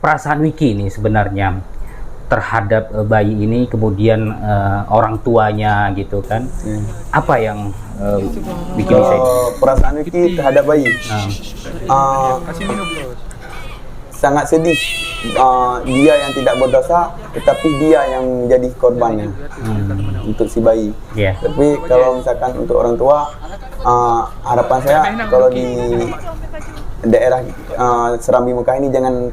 Perasaan Wiki ini sebenarnya terhadap bayi ini, kemudian orang tuanya gitu kan, apa yang Wiki bisa perasaan Wiki terhadap bayi sangat sedih. Dia yang tidak berdosa, tetapi dia yang menjadi korbannya untuk si bayi. Tapi kalau misalkan untuk orang tua, harapan saya kalau di daerah Serambi Mekah ini jangan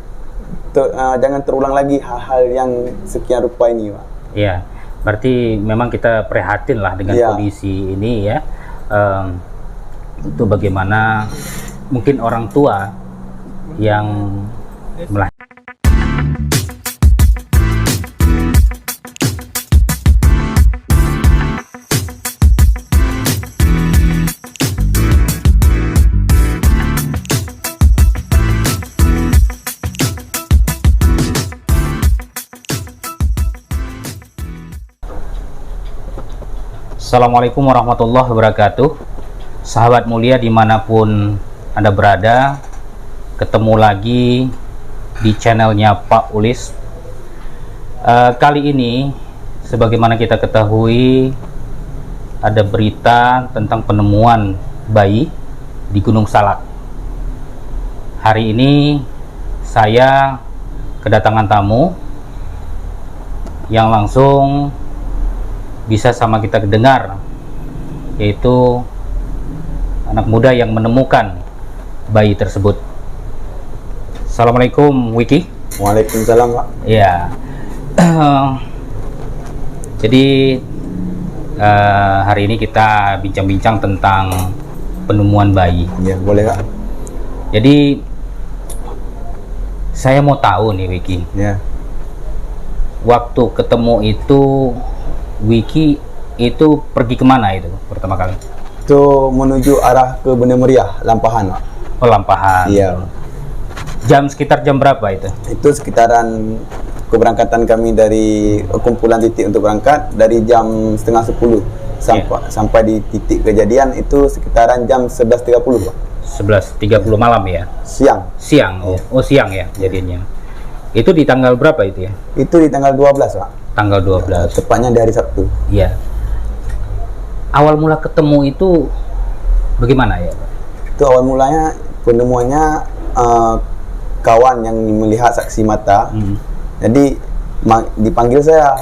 terulang lagi hal-hal yang sekian rupa ini, Pak. Iya, berarti memang kita prihatin lah dengan kondisi ini ya. Itu bagaimana mungkin orang tua yang melahirkan. Assalamualaikum warahmatullahi wabarakatuh. Sahabat mulia dimanapun Anda berada, ketemu lagi di channelnya Pak Ulis. Kali ini sebagaimana kita ketahui, ada berita tentang penemuan bayi di Gunung Salak. Hari ini saya kedatangan tamu yang langsung bisa sama kita dengar, yaitu anak muda yang menemukan bayi tersebut. Assalamualaikum Wiki. Waalaikumsalam, Pak. Ya. Jadi hari ini kita bincang-bincang tentang penemuan bayi. Ya, boleh, Pak. Jadi saya mau tahu nih Wiki. Ya. Waktu ketemu itu Wiki itu pergi kemana itu pertama kali? Itu menuju arah ke Benda Meriah, Lampahan, Pak. Oh, Lampahan. Iya, Pak. Sekitar jam berapa itu? Itu sekitaran keberangkatan kami dari kumpulan titik untuk berangkat dari jam setengah 10 sampai di titik kejadian itu sekitaran jam 11.30, Pak. 11.30 malam ya? Siang. Oh siang ya jadinya. Itu di tanggal berapa itu ya? Itu di tanggal 12, Pak. Tanggal 12. Tepatnya di hari Sabtu. Iya. Awal mula ketemu itu bagaimana ya, Pak? Itu awal mulanya penemuannya kawan yang melihat saksi mata. Jadi dipanggil saya.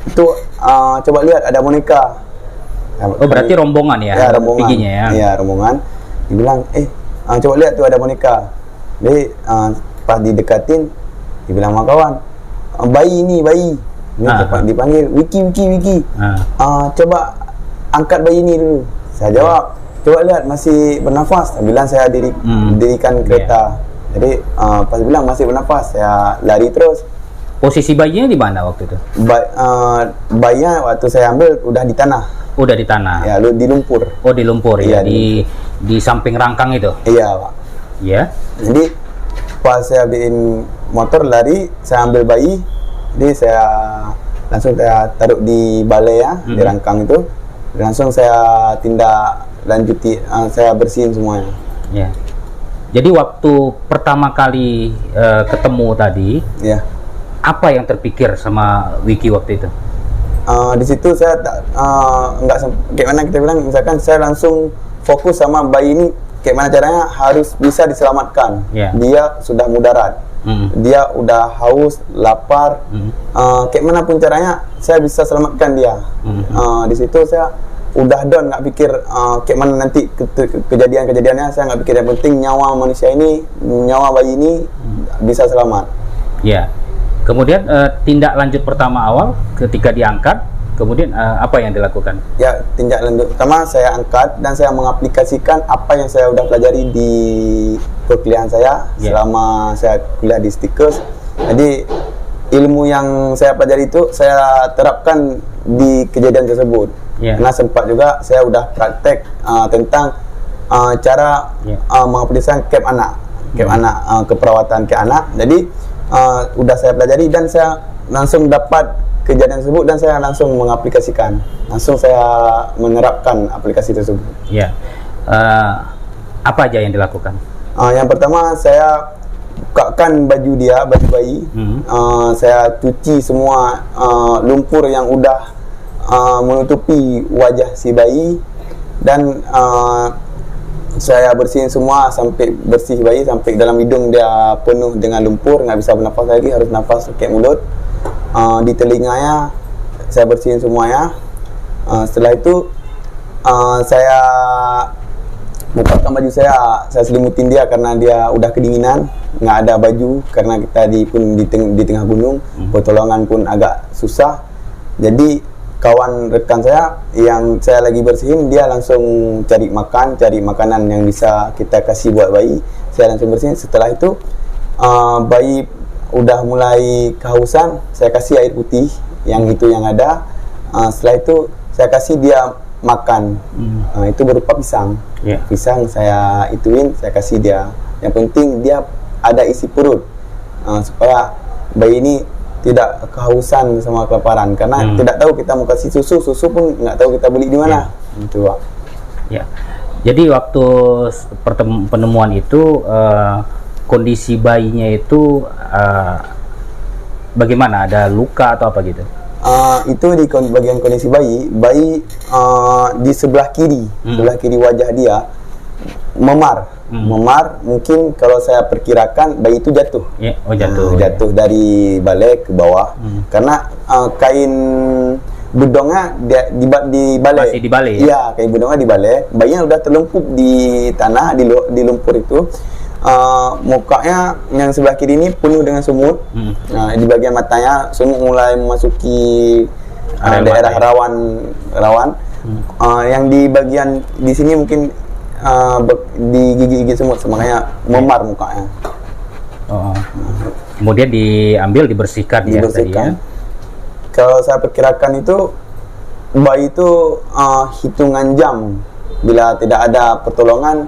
Itu coba lihat ada boneka. Oh, berarti rombongan ya? Ya, rombongan. Giginya ya? Iya, rombongan. Dibilang, coba lihat tuh ada boneka. Jadi pas didekatin, dibilang sama kawan, bayi ini. Dipanggil Wiki. Coba angkat bayi ini dulu. Saya jawab, coba lihat masih bernafas. Bilang saya dirikan kereta. Jadi pas bilang masih bernafas, saya lari terus. Posisi bayinya di mana waktu itu? Bayinya waktu saya ambil udah di tanah. Udah di tanah. Ya, di lumpur. Oh, di lumpur ya. Di samping rangkang itu. Iya, Pak. Iya. Jadi pas saya ambilin motor lari, saya ambil bayi. Jadi saya langsung taruh di balai ya, di rangkang itu. Langsung saya tindak lanjuti, saya bersihin semuanya. Ya. Jadi waktu pertama kali ketemu tadi, ya, apa yang terpikir sama Wiki waktu itu? Di situ saya nggak kayak mana kita bilang, misalkan saya langsung fokus sama bayi ini, kayak mana caranya harus bisa diselamatkan. Dia sudah mudarat. Dia udah haus, lapar, kayak mana pun caranya saya bisa selamatkan dia. Di situ saya udah down, nggak pikir kayak mana nanti kejadiannya. Saya nggak pikir, yang penting nyawa manusia ini, nyawa bayi ini bisa selamat. Ya. Kemudian tindak lanjut pertama awal ketika diangkat, kemudian apa yang dilakukan? Ya, tindak lanjut pertama saya angkat dan saya mengaplikasikan apa yang saya udah pelajari di perkuliahan saya selama saya kuliah di Stikers. Jadi ilmu yang saya pelajari itu saya terapkan di kejadian tersebut. Karena sempat juga saya udah praktek tentang cara mengaplikasikan camp anak, keperawatan camp anak. Jadi udah saya pelajari dan saya langsung dapat kejadian tersebut dan saya langsung mengaplikasikan, langsung saya menerapkan aplikasi tersebut. Ya, apa aja yang dilakukan? Yang pertama saya bukakan baju dia, baju bayi. Saya cuci semua lumpur yang udah menutupi wajah si bayi, dan saya bersihin semua sampai bersih bayi, sampai dalam hidung dia penuh dengan lumpur, nggak bisa bernafas lagi, harus nafas pakai mulut. Di telinganya saya bersihin semuanya. Setelah itu saya bukakan baju saya selimutin dia karena dia udah kedinginan, nggak ada baju karena kita di tengah gunung, pertolongan pun agak susah. Jadi kawan rekan saya yang saya lagi bersihin, dia langsung cari makanan yang bisa kita kasih buat bayi. Saya langsung bersihin. Setelah itu bayi udah mulai kehausan, saya kasih air putih yang ada. Setelah itu saya kasih dia makan. Itu berupa pisang. Pisang saya ituin, saya kasih dia. Yang penting dia ada isi perut, supaya bayi ini tidak kehausan sama kelaparan, karena tidak tahu kita mau kasih susu pun nggak tahu kita beli di mana. Itu Pak. Ya. Jadi waktu penemuan itu kondisi bayinya itu bagaimana? Ada luka atau apa gitu? Itu di bagian kondisi bayi di sebelah kiri wajah dia memar. Mungkin kalau saya perkirakan bayi itu jatuh. Jatuh dari balai ke bawah. Karena kain bedongnya di balai. Masih di balai. Iya, kain bedongnya di balai. Bayinya udah terlumpup di tanah, di lumpur itu. Mukanya yang sebelah kiri ini penuh dengan semut. Di bagian matanya semut mulai memasuki daerah rawan. Yang di bagian di sini mungkin di gigi semut, makanya memar mukanya. Kemudian dibersihkan. Ya, tadi ya. Kalau saya perkirakan itu bayi itu hitungan jam, bila tidak ada pertolongan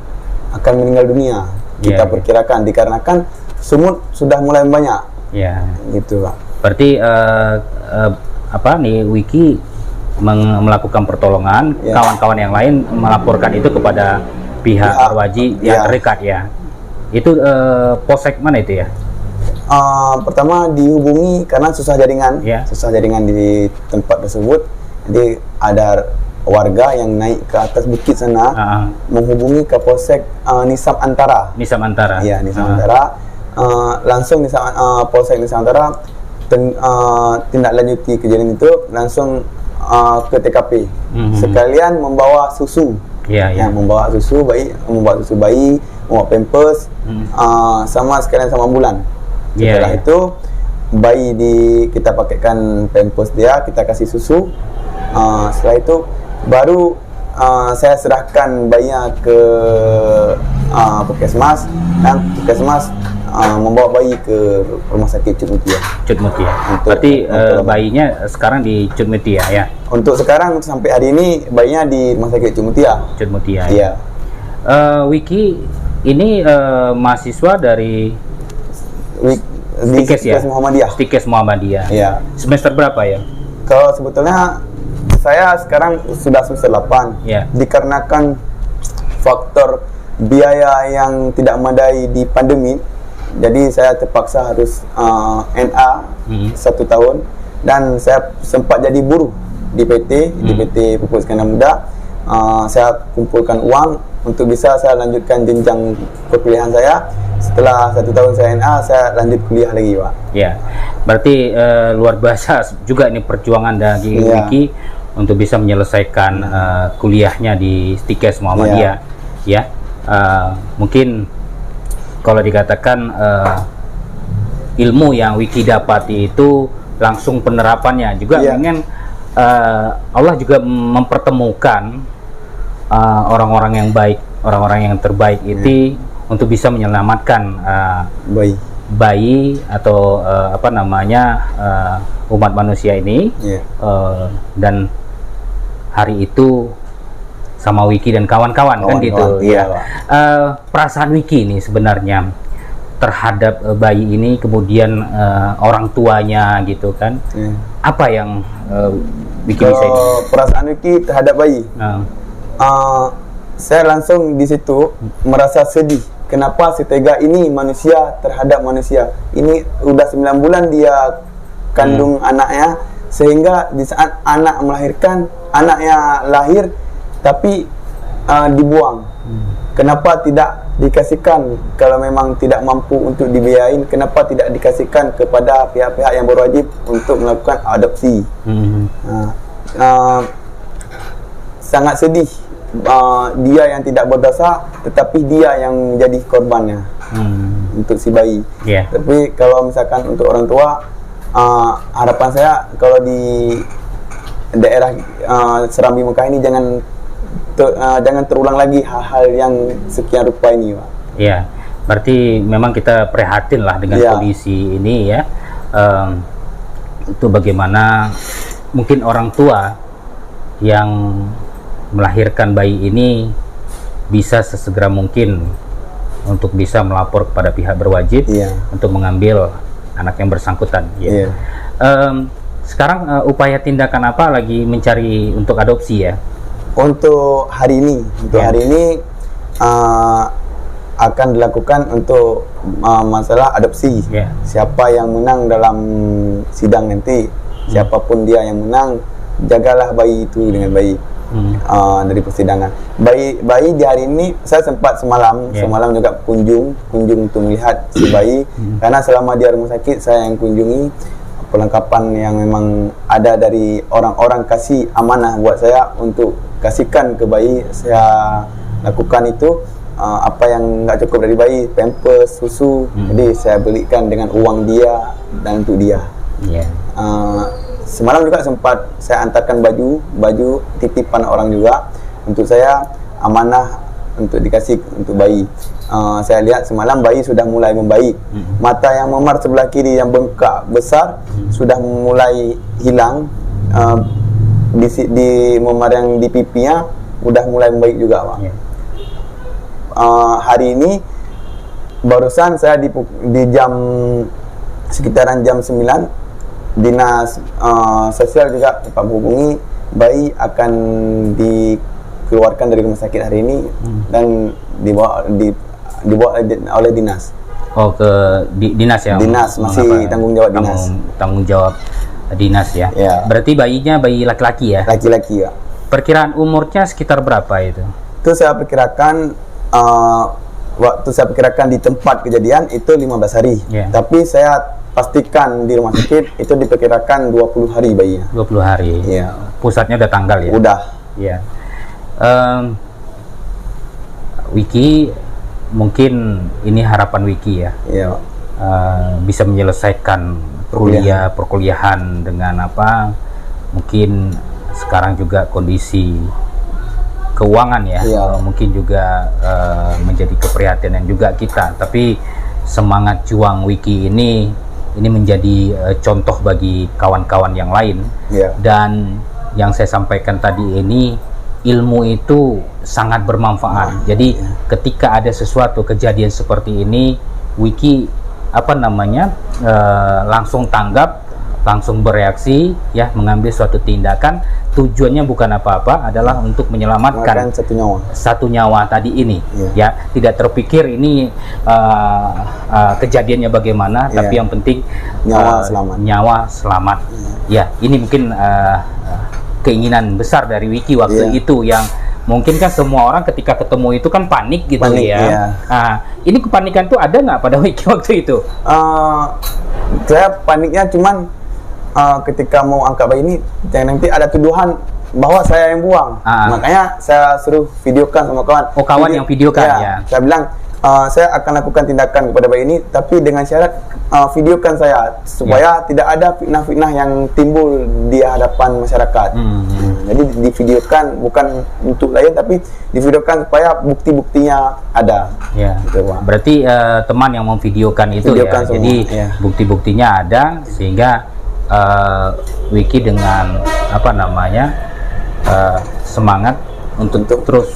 akan meninggal dunia. Kita perkirakan dikarenakan semut sudah mulai banyak. Gitu Pak. Berarti Wiki melakukan pertolongan, kawan-kawan yang lain melaporkan itu kepada pihak berwajib yang terdekat ya. Itu polsek mana itu ya? Pertama dihubungi karena susah jaringan di tempat tersebut. Jadi ada warga yang naik ke atas bukit sana, menghubungi ke polsek Nisam Antara. Iya, Nisam Antara. Langsung polsek Nisam Antara tindak lanjuti kejadian itu, langsung ke TKP. Sekalian membawa susu. Membawa susu bayi, membawa pampers, sama sekalian sama ambulan. Setelah itu bayi kita pakaikan pampers dia, kita kasih susu. Setelah itu baru saya serahkan bayinya ke puskesmas, dan puskesmas membawa bayi ke rumah sakit Cut Mutia. Berarti bayinya sekarang di Cut Mutia ya? Untuk sekarang sampai hari ini bayinya di rumah sakit Cut Mutia. Iya. Wiki ini mahasiswa dari Stikes Muhammadiyah. Iya. Semester berapa ya? Kalau sebetulnya saya sekarang sudah semester 8. Dikarenakan faktor biaya yang tidak memadai di pandemi, jadi saya terpaksa harus NA 1 tahun, dan saya sempat jadi buruh di PT Pupuk Iskandar Muda. Saya kumpulkan uang untuk bisa saya lanjutkan jenjang perkuliahan saya. Setelah 1 tahun saya NA, saya lanjut kuliah lagi Pak. Berarti luar biasa juga ini perjuangan dari Wiki untuk bisa menyelesaikan kuliahnya di Stikes Muhammadiyah. Mungkin kalau dikatakan ilmu yang Wiki dapati itu langsung penerapannya juga ingin Allah juga mempertemukan orang-orang yang baik, orang-orang yang terbaik itu untuk bisa menyelamatkan bayi atau umat manusia ini. Dan hari itu sama Wiki dan kawan-kawan kan gitu. Perasaan Wiki ini sebenarnya terhadap bayi ini, kemudian orang tuanya gitu kan, apa yang Wiki bisa ini? Perasaan Wiki terhadap bayi, saya langsung di situ merasa sedih kenapa setega ini manusia terhadap manusia. Ini udah 9 bulan dia kandung anaknya, sehingga di saat anak melahirkan, anaknya lahir tapi dibuang. Kenapa tidak dikasihkan? Kalau memang tidak mampu untuk dibiayain, kenapa tidak dikasihkan kepada pihak-pihak yang berwajib untuk melakukan adopsi? Sangat sedih, dia yang tidak berdosa tetapi dia yang jadi korbannya untuk si bayi. Tapi kalau misalkan untuk orang tua, harapan saya kalau di daerah Serambi Mekah ini jangan terulang lagi hal-hal yang sekian rupa ini, Pak. Iya, berarti memang kita prihatin lah dengan kondisi ini ya. Itu bagaimana mungkin orang tua yang melahirkan bayi ini bisa sesegera mungkin untuk bisa melapor kepada pihak berwajib untuk mengambil anak yang bersangkutan. Sekarang upaya tindakan apa lagi mencari untuk adopsi ya? Untuk hari ini, akan dilakukan untuk masalah adopsi. Siapa yang menang dalam sidang nanti, siapapun dia yang menang, jagalah bayi itu dengan baik. Dari persidangan. Bayi di hari ini saya sempat semalam juga kunjung untuk melihat si bayi, karena selama dia rumah sakit saya yang kunjungi. Perlengkapan yang memang ada dari orang-orang kasih amanah buat saya untuk kasihkan ke bayi, saya lakukan itu. Apa yang nggak cukup dari bayi, pampers, susu, jadi saya belikan dengan uang dia dan untuk dia. Semalam juga sempat saya antarkan baju titipan orang juga untuk saya, amanah untuk dikasih untuk bayi. Saya lihat semalam bayi sudah mulai membaik. Mata yang memar sebelah kiri yang bengkak besar sudah mulai hilang. Di memar yang di pipinya sudah mulai membaik juga, Pak. Hari ini barusan saya di sekitaran jam 9 dinas sosial juga Pak menghubungi, bayi akan dikeluarkan dari rumah sakit hari ini dan dibawa oleh dinas. Dinas ya? Dinas, masih tanggung jawab dinas. Tanggung jawab dinas ya? Berarti bayinya bayi laki-laki ya? Laki-laki ya. Perkiraan umurnya sekitar berapa itu? Itu saya perkirakan waktu saya perkirakan di tempat kejadian itu 15 hari. Tapi saya pastikan di rumah sakit itu diperkirakan 20 hari bayinya. 20 hari. Pusatnya udah tanggal ya? Udah. Wiki, mungkin ini harapan Wiki ya. Bisa menyelesaikan perkuliahan dengan apa? Mungkin sekarang juga kondisi keuangan ya, mungkin juga menjadi keprihatinan juga kita. Tapi semangat juang Wiki ini menjadi contoh bagi kawan-kawan yang lain. Dan yang saya sampaikan tadi ini, ilmu itu sangat bermanfaat. Jadi ketika ada sesuatu kejadian seperti ini, Wiki langsung tanggap, langsung bereaksi ya, mengambil suatu tindakan. Tujuannya bukan apa-apa, adalah untuk menyelamatkan satu nyawa tadi ini. Ya, tidak terpikir ini kejadiannya bagaimana, tapi yang penting nyawa selamat. Ya, ini mungkin keinginan besar dari Wiki waktu itu, yang mungkin kan semua orang ketika ketemu itu kan panik gitu. Nah, ini kepanikan tuh ada nggak pada Wiki waktu itu? Saya paniknya cuman ketika mau angkat bayi ini, jangan nanti ada tuduhan bahwa saya yang buang. Makanya saya suruh videokan sama kawan. Kawan yang videokan ya. Saya bilang saya akan lakukan tindakan kepada bayi ini, tapi dengan syarat videokan saya supaya tidak ada fitnah-fitnah yang timbul di hadapan masyarakat. Jadi divideokan bukan untuk lain, tapi divideokan supaya bukti-buktinya ada. Gitu, berarti teman yang memvideokan itu semua. Jadi bukti-buktinya ada, sehingga Wiki dengan semangat untuk terus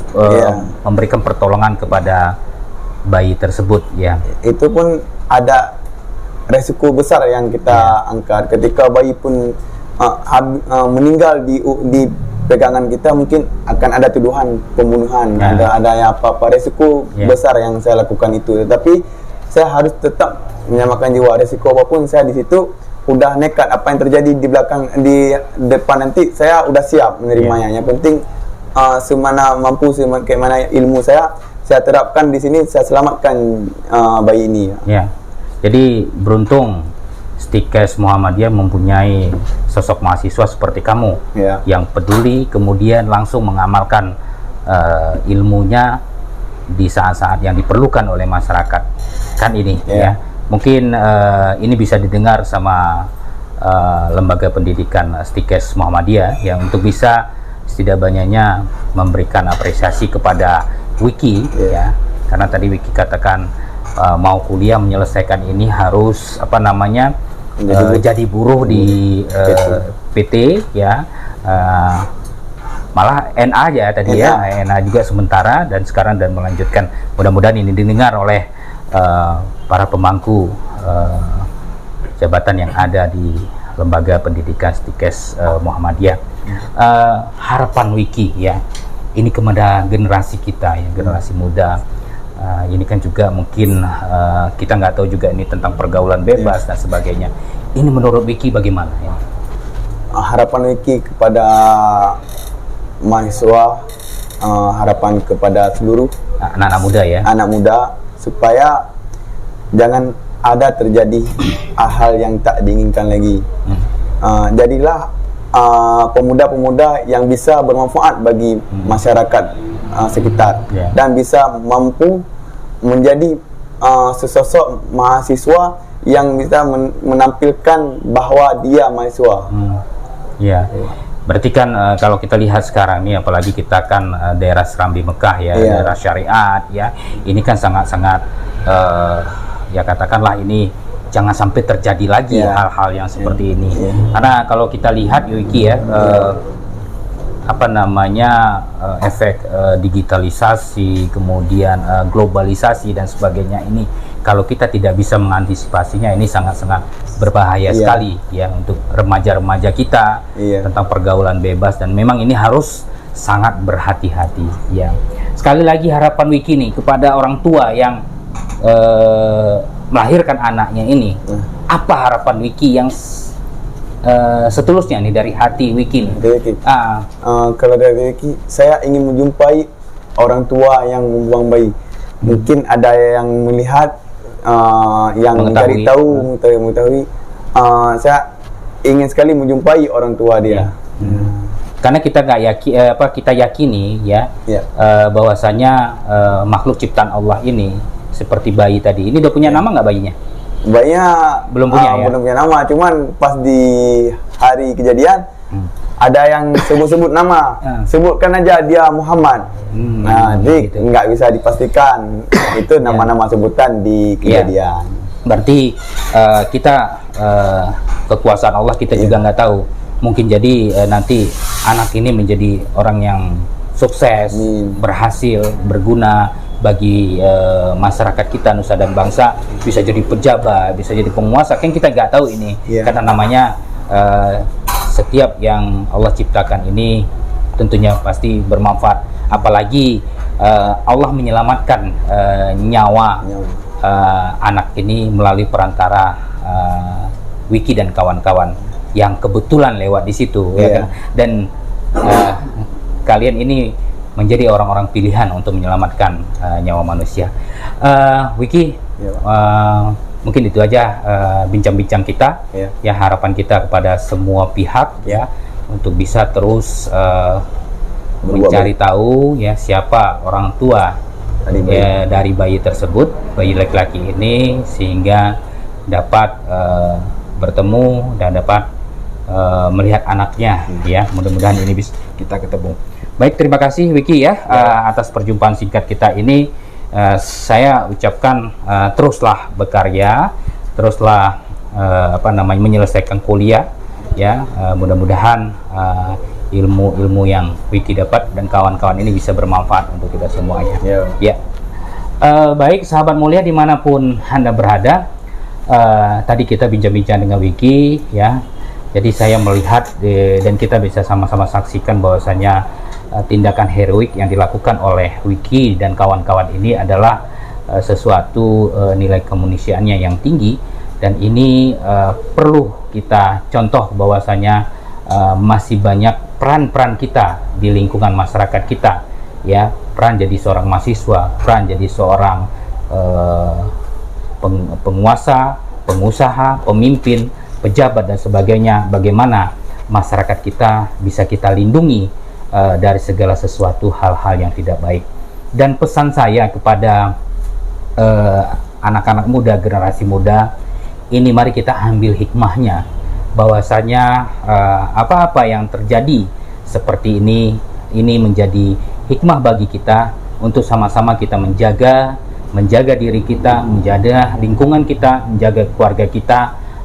memberikan pertolongan kepada bayi tersebut. Itu pun ada resiko besar yang kita angkat ketika bayi pun meninggal di pegangan kita mungkin akan ada tuduhan pembunuhan, ada yang apa resiko besar yang saya lakukan itu. Tetapi saya harus tetap menyelamatkan jiwa. Resiko apapun saya di situ udah nekat. Apa yang terjadi di belakang, di depan nanti saya udah siap menerimanya. Yang penting semana mampu, semana ilmu saya terapkan di sini, saya selamatkan bayi ini. Ya. Jadi beruntung Stikes Muhammadiyah mempunyai sosok mahasiswa seperti kamu yang peduli, kemudian langsung mengamalkan ilmunya di saat-saat yang diperlukan oleh masyarakat. Kan ini ya. Mungkin ini bisa didengar sama lembaga pendidikan Stikes Muhammadiyah yang untuk bisa setidak-banyaknya memberikan apresiasi kepada Wiki ya. Karena tadi Wiki katakan mau kuliah menyelesaikan ini harus jadi buruh di PT ya, malah NA aja tadi ya, NA juga sementara dan sekarang dan melanjutkan. Mudah-mudahan ini didengar oleh para pemangku jabatan yang ada di lembaga pendidikan Stikes Muhammadiyah. Harapan Wiki ya, ini kepada generasi kita ya, generasi muda. Ini kan juga mungkin kita nggak tahu juga ini tentang pergaulan bebas dan sebagainya. Ini menurut Wiki bagaimana ya? Harapan Wiki kepada mahasiswa, harapan kepada seluruh anak-anak muda ya, anak muda, supaya jangan ada terjadi hal yang tak diinginkan lagi. Jadilah pemuda-pemuda yang bisa bermanfaat bagi masyarakat sekitar dan bisa mampu menjadi sesosok mahasiswa yang bisa menampilkan bahwa dia mahasiswa. Ya, berarti kan kalau kita lihat sekarang ini, apalagi kita kan daerah Serambi Mekah ya, daerah syariat ya, ini kan sangat-sangat ya katakanlah ini jangan sampai terjadi lagi hal-hal yang seperti ini. Karena kalau kita lihat Wiki ya, efek digitalisasi, kemudian globalisasi dan sebagainya ini, kalau kita tidak bisa mengantisipasinya, ini sangat-sangat berbahaya sekali ya untuk remaja-remaja kita tentang pergaulan bebas, dan memang ini harus sangat berhati-hati ya. Sekali lagi harapan Wiki nih kepada orang tua yang melahirkan anaknya ini, apa harapan Wiki yang setulusnya nih dari hati Wiki nih? Kalau dari Wiki, saya ingin menjumpai orang tua yang membuang bayi. Mungkin ada yang melihat, yang mencari tahu, mengetahui. Saya ingin sekali menjumpai orang tua dia. Karena kita nggak yakin, kita yakini ya, bahwasanya makhluk ciptaan Allah ini seperti bayi tadi. Ini udah punya nama nggak bayinya? Bayinya belum punya ya? Belum punya nama, cuman pas di hari kejadian ada yang sebut-sebut nama, sebutkan aja dia Muhammad. Jadi gitu. Nggak bisa dipastikan itu nama-nama sebutan di kejadian. Berarti kita kekuasaan Allah kita juga nggak tahu. Mungkin jadi nanti anak ini menjadi orang yang sukses, berhasil, berguna bagi masyarakat kita, nusa dan bangsa, bisa jadi pejabat, bisa jadi penguasa, kan kita nggak tahu ini. Karena namanya setiap yang Allah ciptakan ini tentunya pasti bermanfaat, apalagi Allah menyelamatkan nyawa anak ini melalui perantara Wiki dan kawan-kawan yang kebetulan lewat di situ ya kan? Dan kalian ini menjadi orang-orang pilihan untuk menyelamatkan nyawa manusia. Wiki, mungkin itu aja bincang-bincang kita. Ya, harapan kita kepada semua pihak ya untuk bisa terus mencari tahu ya siapa orang tua dari bayi tersebut, bayi laki-laki ini, sehingga dapat bertemu dan dapat melihat anaknya ya. Mudah-mudahan ini bisa kita ketemu. Baik, terima kasih Wiki ya, atas perjumpaan singkat kita ini. Saya ucapkan teruslah berkarya, teruslah menyelesaikan kuliah ya. Mudah-mudahan ilmu-ilmu yang Wiki dapat dan kawan-kawan ini bisa bermanfaat untuk kita semuanya. Ya. Baik sahabat mulia dimanapun Anda berada, tadi kita bincang-bincang dengan Wiki ya. Jadi saya melihat dan kita bisa sama-sama saksikan bahwasanya tindakan heroik yang dilakukan oleh Wiki dan kawan-kawan ini adalah sesuatu nilai kemanusiaannya yang tinggi, dan ini perlu kita contoh bahwasanya masih banyak peran-peran kita di lingkungan masyarakat kita, ya, peran jadi seorang mahasiswa, peran jadi seorang penguasa, pengusaha, pemimpin, pejabat dan sebagainya, bagaimana masyarakat kita bisa kita lindungi dari segala sesuatu hal-hal yang tidak baik. Dan pesan saya kepada anak-anak muda, generasi muda ini, mari kita ambil hikmahnya, bahwasanya apa-apa yang terjadi seperti ini menjadi hikmah bagi kita untuk sama-sama kita menjaga diri kita, menjaga lingkungan kita, menjaga keluarga kita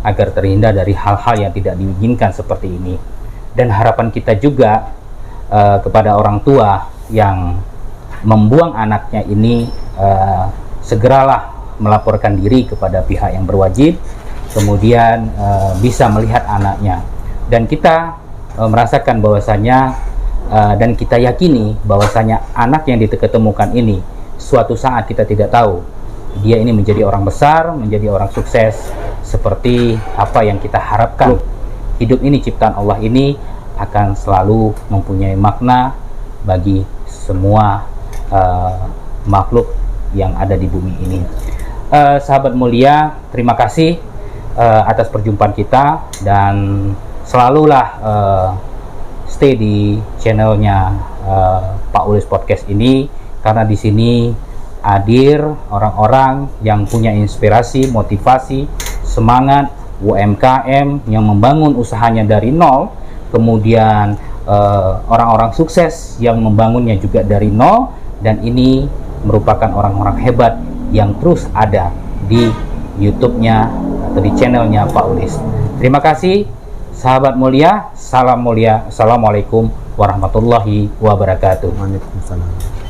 agar terhindar dari hal-hal yang tidak diinginkan seperti ini. Dan harapan kita juga kepada orang tua yang membuang anaknya ini, segeralah melaporkan diri kepada pihak yang berwajib, kemudian bisa melihat anaknya. Dan kita merasakan bahwasanya dan kita yakini bahwasanya anak yang diketemukan ini suatu saat, kita tidak tahu, dia ini menjadi orang besar, menjadi orang sukses seperti apa yang kita harapkan. Hidup ini ciptaan Allah ini akan selalu mempunyai makna bagi semua makhluk yang ada di bumi ini. Sahabat mulia, terima kasih atas perjumpaan kita, dan selalulah stay di channelnya Pak Ulis Podcast ini, karena di sini hadir orang-orang yang punya inspirasi, motivasi, semangat, UMKM yang membangun usahanya dari nol, kemudian orang-orang sukses yang membangunnya juga dari nol, dan ini merupakan orang-orang hebat yang terus ada di YouTube-nya atau di channelnya Pak Ulis. Terima kasih sahabat mulia, salam mulia, assalamualaikum warahmatullahi wabarakatuh. Waalaikumsalam.